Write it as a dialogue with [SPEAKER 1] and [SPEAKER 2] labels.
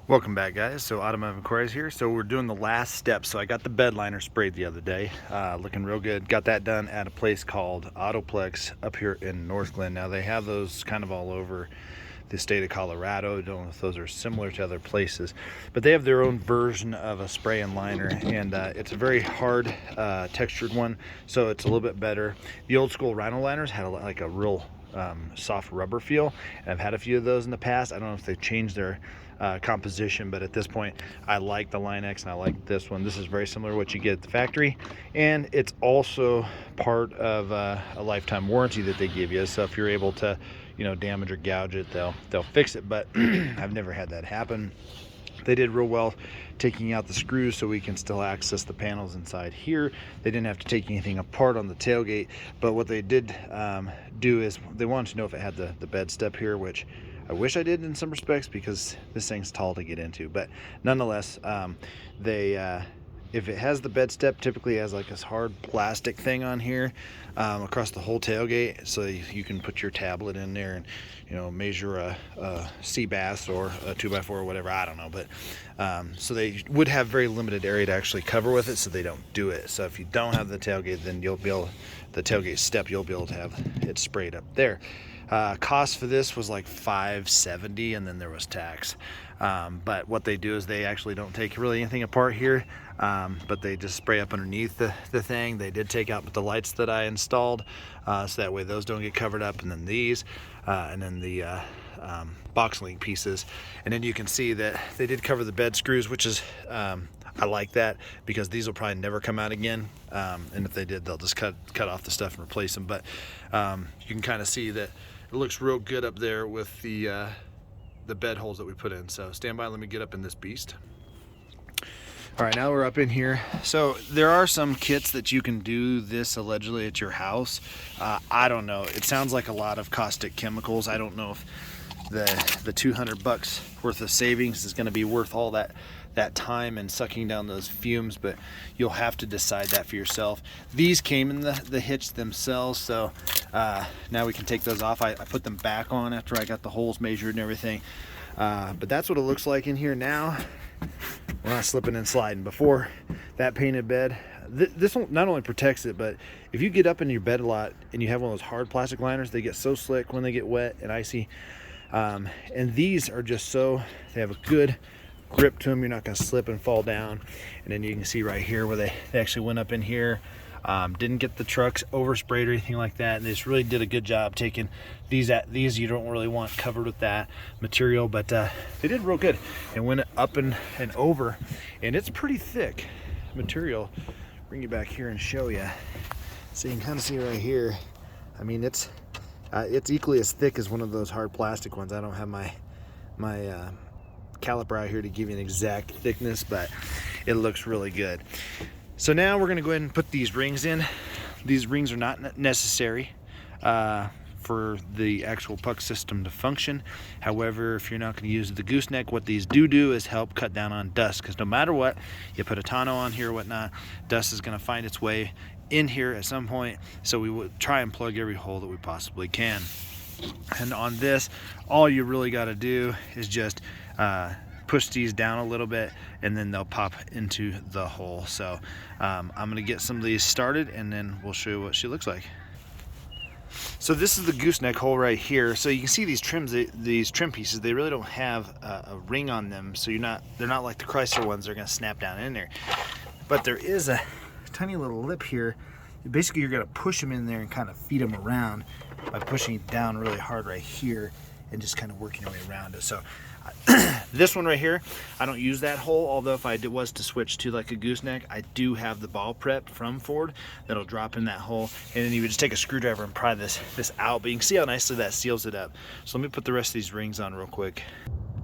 [SPEAKER 1] Welcome back, guys. So Automotive Inquiries here. So we're doing the last step. So I got the bed liner sprayed the other day, looking real good. Got that done at a place called Autoplex up here in North Glen. Now they have those kind of all over the state of Colorado. Don't know if those are similar to other places, but they have their own version of a spray and liner, and it's a very hard textured one, so it's a little bit better. The old school Rhino liners had like a real soft rubber feel, and I've had a few of those in the past. I don't know if they've changed their composition, but at this point I like the Line-X and I like this one. This is very similar to what you get at the factory, and it's also part of a lifetime warranty that they give you. So if you're able to, you know, damage or gouge it, they'll fix it. But I've never had that happen. They did real well taking out the screws so we can still access the panels inside here. They didn't have to take anything apart on the tailgate, but what they did do is they wanted to know if it had the bed step here, which I wish I did in some respects because this thing's tall to get into. But nonetheless, if it has the bed step, typically it has like this hard plastic thing on here across the whole tailgate, so you can put your tablet in there and, you know, measure a sea bass or a 2x4 or whatever, I don't know. But so they would have very limited area to actually cover with it, so they don't do it. So if you don't have the tailgate, then you'll be able, the tailgate step, you'll be able to have it sprayed up there. Cost for this was like $570, and then there was tax. But what they do is they actually don't take really anything apart here, but they just spray up underneath the thing. They did take out the lights that I installed, so that way those don't get covered up, and then these, and then the box link pieces. And then you can see that they did cover the bed screws, which is I like that because these will probably never come out again, and if they did, they'll just cut off the stuff and replace them. But you can kind of see that it looks real good up there with the bed holes that we put in. So stand by, let me get up in this beast. All right, now we're up in here. So there are some kits that you can do this allegedly at your house. I don't know. It sounds like a lot of caustic chemicals. I don't know if the $200 worth of savings is going to be worth all that time and sucking down those fumes, but you'll have to decide that for yourself. These came in the hitch themselves, so now we can take those off. I put them back on after I got the holes measured and everything, but that's what it looks like in here now. We're not slipping and sliding. Before, that painted bed, this one not only protects it, but if you get up in your bed a lot and you have one of those hard plastic liners, they get so slick when they get wet and icy, and these are just so, they have a good grip to them. You're not going to slip and fall down. And then you can see right here where they actually went up in here, didn't get the trucks oversprayed or anything like that, and they just really did a good job taking these you don't really want covered with that material, but they did real good and went up and over, and it's pretty thick material. Bring you back here and show you so you can kind of see right here. I mean, it's equally as thick as one of those hard plastic ones. I don't have my caliper out here to give you an exact thickness, but it looks really good. So now we're going to go ahead and put these rings in. These rings are not necessary for the actual puck system to function. However, if you're not going to use the gooseneck, what these do is help cut down on dust, because no matter what, you put a tonneau on here or whatnot, dust is going to find its way in here at some point. So we would try and plug every hole that we possibly can. And on this, all you really got to do is just push these down a little bit, and then they'll pop into the hole. So I'm gonna get some of these started, and then we'll show you what she looks like. So this is the gooseneck hole right here. So you can see these trim pieces, they really don't have a ring on them, so they're not like the Chrysler ones. They're gonna snap down in there, but there is a tiny little lip here. Basically, you're gonna push them in there and kind of feed them around by pushing it down really hard right here and just kind of working your way around it. So this one right here, I don't use that hole, although if I was to switch to like a gooseneck, I do have the ball prep from Ford that'll drop in that hole, and then you would just take a screwdriver and pry this out. But you can see how nicely that seals it up. So let me put the rest of these rings on real quick.